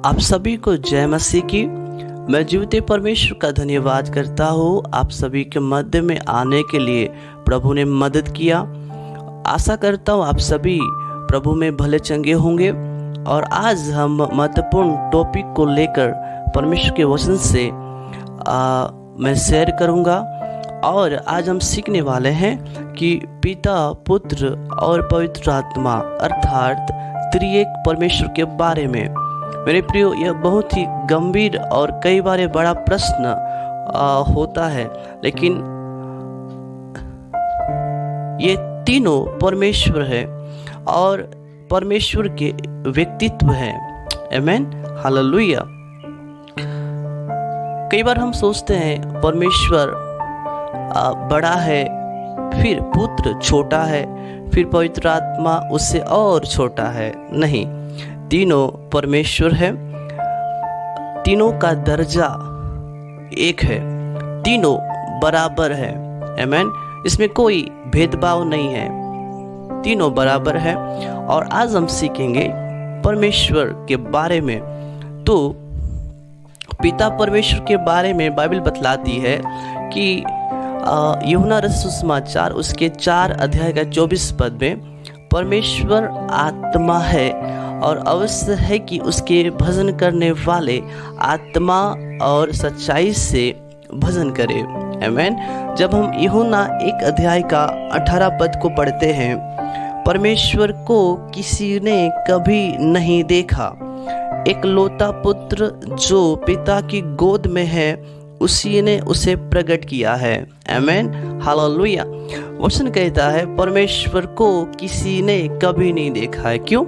आप सभी को जय मसीह की। मैं जीवते परमेश्वर का धन्यवाद करता हूँ आप सभी के मध्य में आने के लिए प्रभु ने मदद किया। आशा करता हूँ आप सभी प्रभु में भले चंगे होंगे। और आज हम महत्वपूर्ण टॉपिक को लेकर परमेश्वर के वचन से मैं शेयर करूँगा। और आज हम सीखने वाले हैं कि पिता, पुत्र और पवित्र आत्मा अर्थात त्रिएक परमेश्वर के बारे में। मेरे प्रियो, यह बहुत ही गंभीर और कई बार बड़ा प्रश्न होता है, लेकिन ये तीनों परमेश्वर है और परमेश्वर के व्यक्तित्व हैं। आमीन, हालेलुया। कई बार हम सोचते हैं परमेश्वर बड़ा है, फिर पुत्र छोटा है, फिर पवित्र आत्मा उससे और छोटा है। नहीं, तीनों परमेश्वर है, तीनों का दर्जा एक है, तीनों बराबर है। आमीन, इसमें कोई भेदभाव नहीं है, तीनों बराबर है। और आज हम सीखेंगे परमेश्वर के बारे में। तो पिता परमेश्वर के बारे में बाइबल बतलाती है कि यूहन्ना रचित सुसमाचार उसके 4 अध्याय का 24 पद में परमेश्वर आत्मा है और अवश्य है कि उसके भजन करने वाले आत्मा और सच्चाई से भजन करें। आमीन। जब हम यूहन्ना 1 अध्याय का 18 पद को पढ़ते हैं, परमेश्वर को किसी ने कभी नहीं देखा, एकलौता पुत्र जो पिता की गोद में है उसी ने उसे प्रकट किया है। आमीन, हालेलुया। वचन कहता है परमेश्वर को किसी ने कभी नहीं देखा है। क्यों?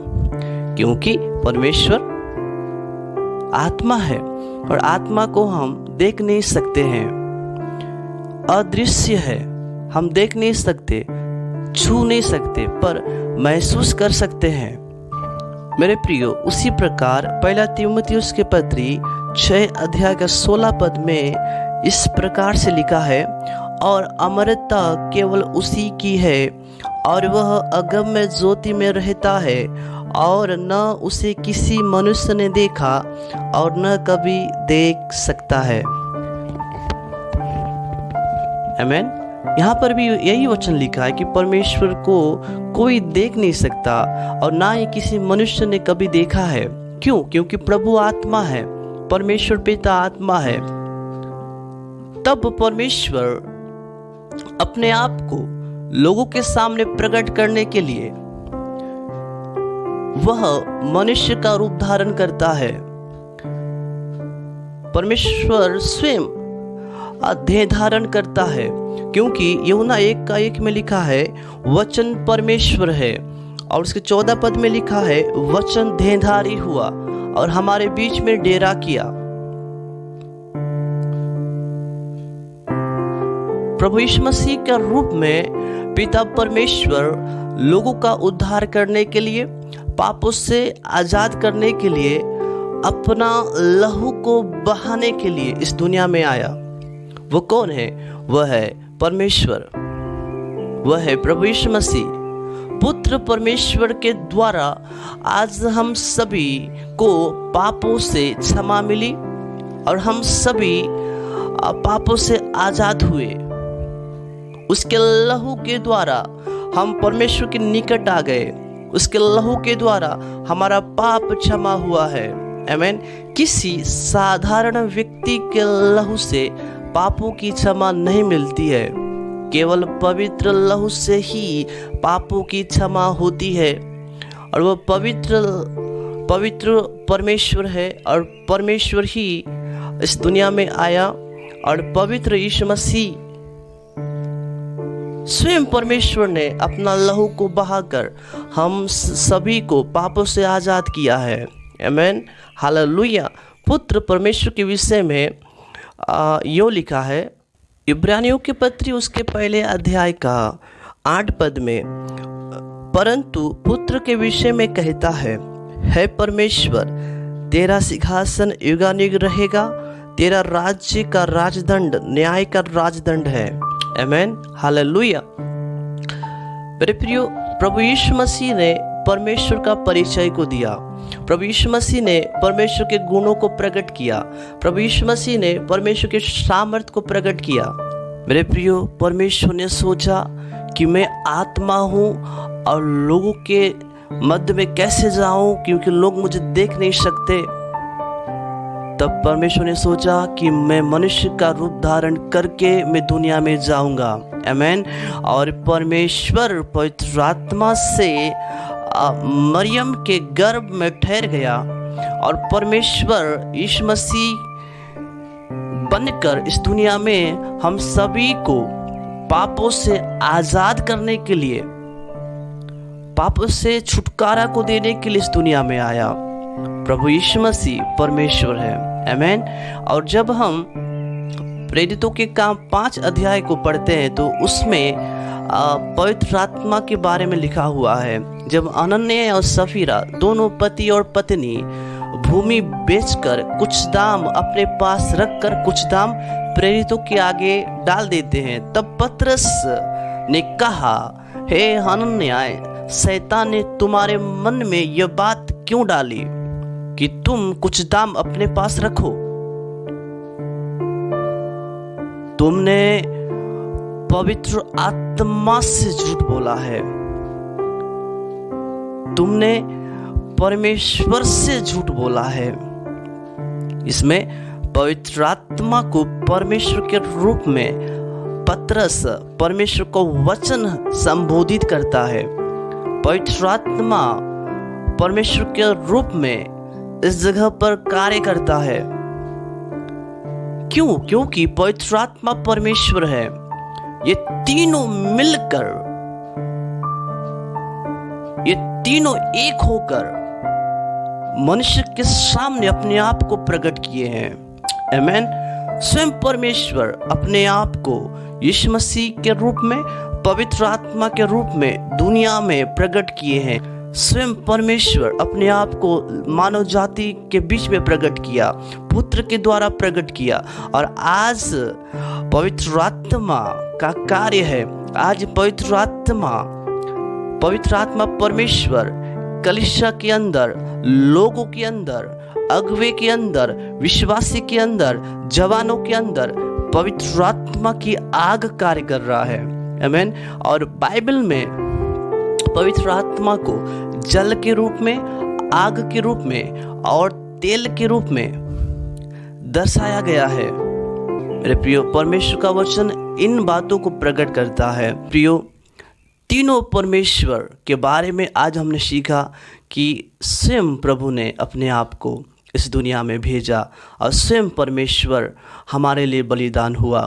क्योंकि परमेश्वर आत्मा है और आत्मा को हम देख नहीं सकते हैं, अदृश्य है, हम देख नहीं सकते, छू नहीं सकते, पर महसूस कर सकते हैं। मेरे प्रियो, उसी प्रकार 1 तीमुथियुस के पत्री 6 अध्याय का 16 पद में इस प्रकार से लिखा है, और अमरता केवल उसी की है और वह अगम्य ज्योति में रहता है और न उसे किसी मनुष्य ने देखा और न कभी देख सकता है। आमीन। यहाँ पर भी यही वचन लिखा है कि परमेश्वर को कोई देख नहीं सकता और ना ही किसी मनुष्य ने कभी देखा है। क्यों? क्योंकि प्रभु आत्मा है, परमेश्वर पिता आत्मा है। तब परमेश्वर अपने आप को लोगों के सामने प्रकट करने के लिए वह मनुष्य का रूप धारण करता है। परमेश्वर स्वयं देह धारण करता है, क्योंकि यूहन्ना 1:1 में लिखा है वचन परमेश्वर है, और उसके 14 पद में लिखा है वचन देहधारी हुआ और हमारे बीच में डेरा किया। प्रभु यीशु मसीह के रूप में पिता परमेश्वर लोगों का उद्धार करने के लिए, पापों से आजाद करने के लिए, अपना लहू को बहाने के लिए इस दुनिया में आया। वो कौन है? वह है परमेश्वर, वह है प्रभु यीशु मसीह। पुत्र परमेश्वर के द्वारा आज हम सभी को पापों से क्षमा मिली और हम सभी पापों से आजाद हुए। उसके लहू के द्वारा हम परमेश्वर के निकट आ गए, उसके लहू के द्वारा हमारा पाप क्षमा हुआ है। आमीन। किसी साधारण व्यक्ति के लहू से पापों की क्षमा नहीं मिलती है, केवल पवित्र लहू से ही पापों की क्षमा होती है। और वह पवित्र परमेश्वर है और परमेश्वर ही इस दुनिया में आया, और पवित्र यीशु मसीह स्वयं परमेश्वर ने अपना लहू को बहाकर हम सभी को पापों से आजाद किया है। आमीन, हालेलुया। पुत्र परमेश्वर के विषय में यो लिखा है इब्रानियों के पत्री उसके 1 अध्याय का 8 पद में, परंतु पुत्र के विषय में कहता है परमेश्वर तेरा सिंहासन युगानुयुग रहेगा, तेरा राज्य का राजदंड न्याय का राजदंड है। आमीन, हालेलुया। मेरे प्रियो, प्रभु यीशु मसीह ने परमेश्वर का परिचय को दिया प्रभु यीशु मसीह ने परमेश्वर के गुणों को प्रकट किया। प्रभु यीशु मसीह ने परमेश्वर के सामर्थ्य को प्रकट किया। मेरे प्रियो, परमेश्वर ने सोचा कि मैं आत्मा हूँ और लोगों के मध्य में कैसे जाऊं, क्योंकि लोग मुझे देख नहीं सकते। तब परमेश्वर ने सोचा कि मैं मनुष्य का रूप धारण करके मैं दुनिया में जाऊंगा। आमीन। और परमेश्वर पवित्र आत्मा से मरियम के गर्भ में ठहर गया और परमेश्वर यीशु मसीह बनकर इस दुनिया में हम सभी को पापों से आजाद करने के लिए, पापों से छुटकारा को देने के लिए इस दुनिया में आया। प्रभु यीशु मसीह परमेश्वर है। आमीन। और जब हम प्रेरितों के काम 5 अध्याय को पढ़ते हैं तो उसमें पवित्र आत्मा के बारे में लिखा हुआ है। जब अनन्या और सफीरा दोनों पति और पत्नी भूमि बेचकर कुछ दाम अपने पास रखकर कुछ दाम प्रेरितों के आगे डाल देते हैं, तब पतरस ने कहा, हे अनन्या, शैतान ने तुम्हारे मन में यह बात क्यों डाली कि तुम कुछ दाम अपने पास रखो? तुमने पवित्र आत्मा से झूठ बोला है, तुमने परमेश्वर से झूठ बोला है। इसमें पवित्र आत्मा को परमेश्वर के रूप में पतरस परमेश्वर को वचन संबोधित करता है। पवित्र आत्मा परमेश्वर के रूप में इस जगह पर कार्य करता है। क्यों? क्योंकि पवित्र आत्मा परमेश्वर है। ये तीनों मिलकर, ये तीनों एक होकर मनुष्य के सामने अपने आप को प्रकट किए हैं। आमीन। स्वयं परमेश्वर अपने आप को यीशु मसीह के रूप में, पवित्र आत्मा के रूप में दुनिया में प्रकट किए हैं। स्वयं परमेश्वर अपने आप को मानव जाति के बीच में प्रकट किया, पुत्र के द्वारा प्रकट किया। और आज पवित्र आत्मा का कार्य है। आज पवित्र आत्मा परमेश्वर कलीसिया के अंदर, लोगों के अंदर, अगुवे के अंदर, विश्वासी के अंदर, जवानों के अंदर पवित्र आत्मा की आग कार्य कर रहा है। आमीन। और बाइबल में पवित्र आत्मा को जल के रूप में, आग के रूप में और तेल के रूप में दर्शाया गया है। मेरे प्रियो, परमेश्वर का वचन इन बातों को प्रकट करता है। प्रियो, तीनों परमेश्वर के बारे में आज हमने सीखा कि स्वयं प्रभु ने अपने आप को इस दुनिया में भेजा और स्वयं परमेश्वर हमारे लिए बलिदान हुआ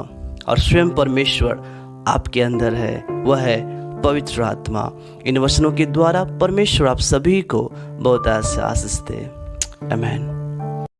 और स्वयं परमेश्वर आपके अंदर है, वह है पवित्र आत्मा। इन वचनों के द्वारा परमेश्वर आप सभी को बहुत आशीष दे। आमीन।